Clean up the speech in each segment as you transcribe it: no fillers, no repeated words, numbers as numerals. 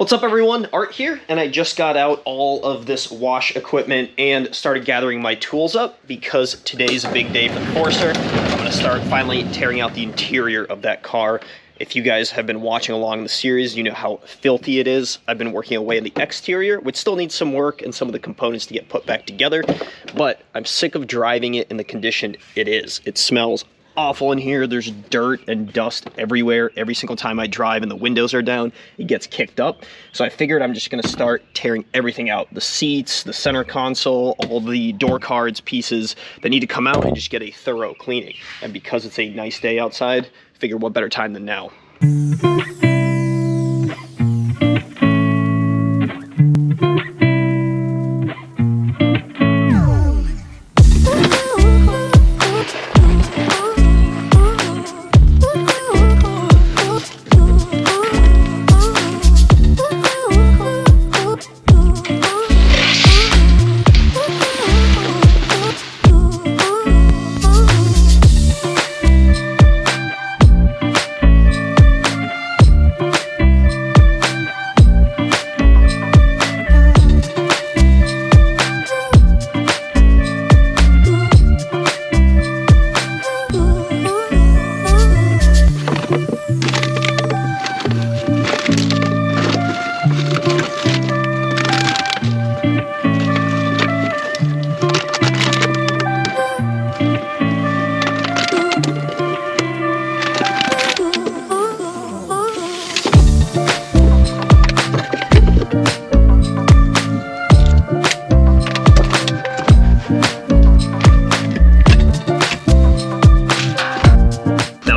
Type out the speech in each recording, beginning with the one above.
What's up everyone, Art here, and I just got out all of this wash equipment and started gathering my tools up because today's a big day for the Forester. I'm going to start finally tearing out the interior of that car. If you guys have been watching along the series, you know how filthy it is. I've been working away on the exterior, which still needs some work and some of the components to get put back together, but I'm sick of driving it in the condition it is. It smells awful in here. There's dirt and dust everywhere. Every single time I drive and the windows are down, it gets kicked up. So I figured I'm just going to start tearing everything out. The seats, the center console, all the door cards, pieces that need to come out and just get a thorough cleaning. And because it's a nice day outside, I figure what better time than now.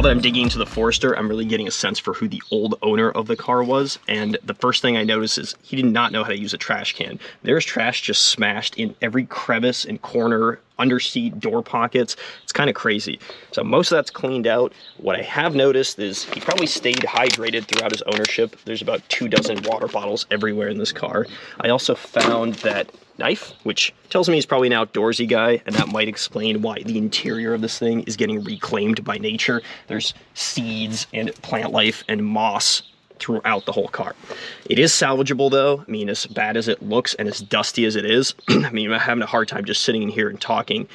I'm digging into the Forester, I'm really getting a sense for who the old owner of the car was, and the first thing I noticed is he did not know how to use a trash can. There's trash just smashed in every crevice and corner, under seat, door pockets. It's kind of crazy. So most of that's cleaned out. What I have noticed is he probably stayed hydrated throughout his ownership. There's about 24 water bottles everywhere in this car. I also found that knife, which tells me he's probably an outdoorsy guy, and that might explain why the interior of this thing is getting reclaimed by nature. There's seeds and plant life and moss throughout the whole car. It is salvageable though. I mean, as bad as it looks and as dusty as it is, I mean, I'm having a hard time just sitting in here and talking.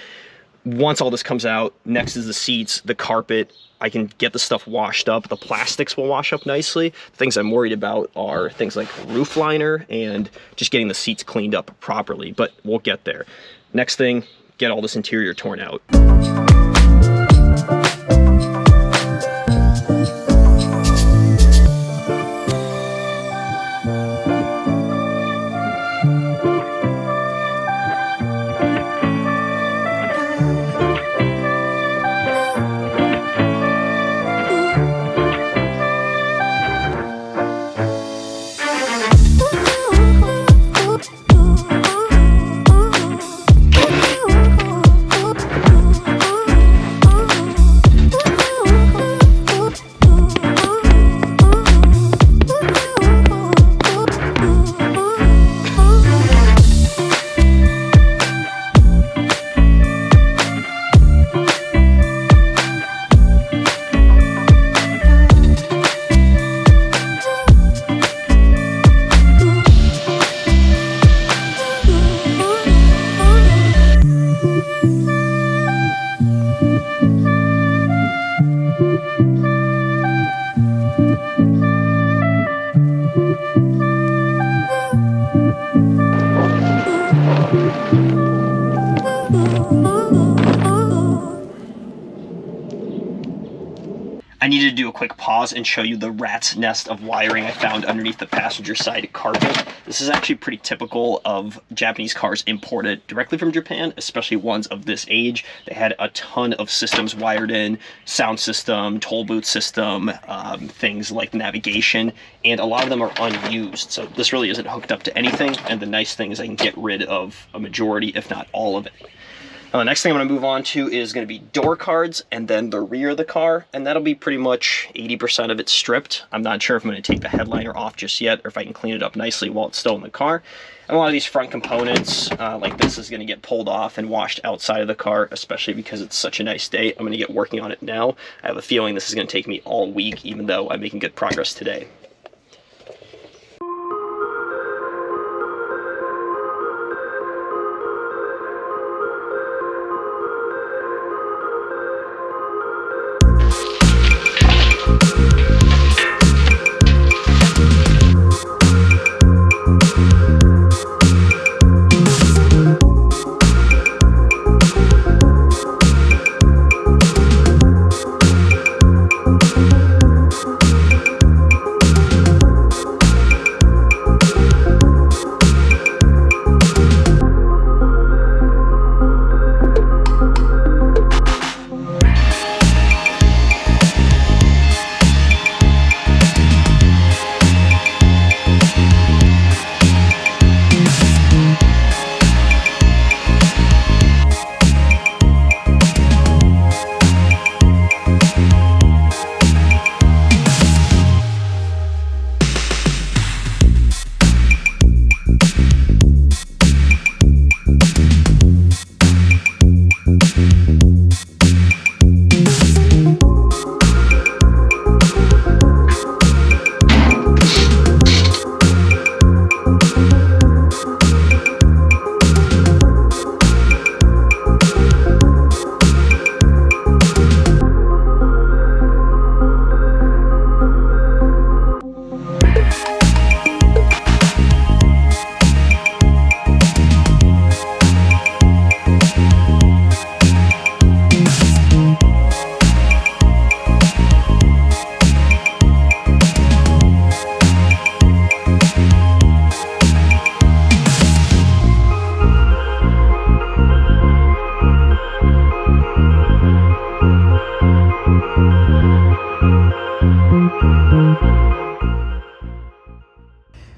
Once all this comes out, next is the seats, the carpet. I can get the stuff washed up. The plastics will wash up nicely. The things I'm worried about are things like roof liner and just getting the seats cleaned up properly, but we'll get there. Next thing, get all this interior torn out. I needed to do a quick pause and show you the rat's nest of wiring I found underneath the passenger side carpet. This is actually pretty typical of Japanese cars imported directly from Japan, especially ones of this age. They had a ton of systems wired in, sound system, toll booth system, things like navigation, and a lot of them are unused. So this really isn't hooked up to anything, and the nice thing is I can get rid of a majority, if not all of it. Now, the next thing I'm going to move on to is going to be door cards and then the rear of the car, and that'll be pretty much 80% of it stripped. I'm not sure if I'm going to take the headliner off just yet or if I can clean it up nicely while it's still in the car. And a lot of these front components, like this, is going to get pulled off and washed outside of the car, especially because it's such a nice day. I'm going to get working on it now. I have a feeling this is going to take me all week, even though I'm making good progress today.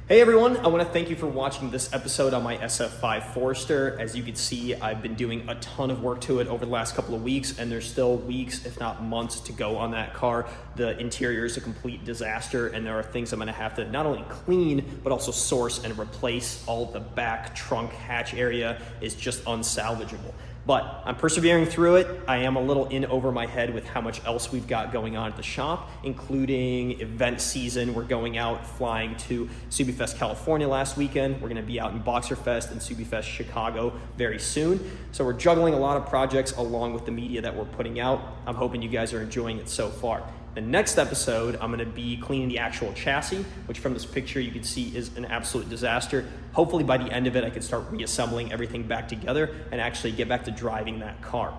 Hey everyone, I want to thank you for watching this episode on my SF5 Forester. As you can see, I've been doing a ton of work to it over the last couple of weeks, and there's still weeks, if not months, to go on that car. The interior is a complete disaster, and there are things I'm going to have to not only clean, but also source and replace. All of the back trunk hatch area is just unsalvageable. But I'm persevering through it. I am a little in over my head with how much else we've got going on at the shop, including event season. We're going out flying to Subifest California last weekend. We're gonna be out in Boxerfest and Subifest Chicago very soon. So we're juggling a lot of projects along with the media that we're putting out. I'm hoping you guys are enjoying it so far. The next episode, I'm gonna be cleaning the actual chassis, which from this picture you can see is an absolute disaster. Hopefully by the end of it, I can start reassembling everything back together and actually get back to driving that car.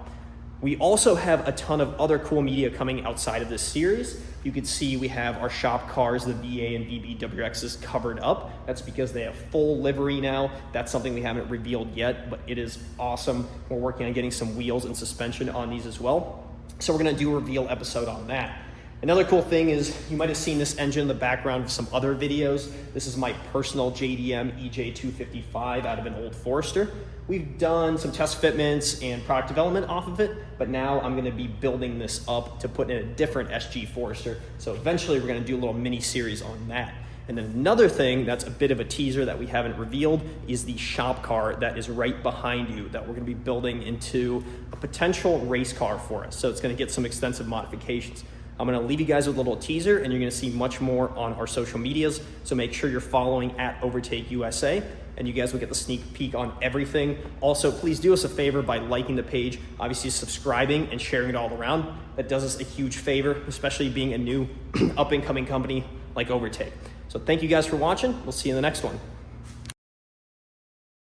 We also have a ton of other cool media coming outside of this series. You can see we have our shop cars, the VA and VBWXs, covered up. That's because they have full livery now. That's something we haven't revealed yet, but it is awesome. We're working on getting some wheels and suspension on these as well. So we're gonna do a reveal episode on that. Another cool thing is you might have seen this engine in the background of some other videos. This is my personal JDM EJ255 out of an old Forester. We've done some test fitments and product development off of it, but now I'm gonna be building this up to put in a different SG Forester. So eventually we're gonna do a little mini series on that. And then another thing that's a bit of a teaser that we haven't revealed is the shop car that is right behind you that we're gonna be building into a potential race car for us. So it's gonna get some extensive modifications. I'm gonna leave you guys with a little teaser, and you're gonna see much more on our social medias, so make sure you're following at Overtake USA, and you guys will get the sneak peek on everything. Also, please do us a favor by liking the page, obviously subscribing and sharing it all around. That does us a huge favor, especially being a new up-and-coming company like Overtake. So thank you guys for watching. We'll see you in the next one.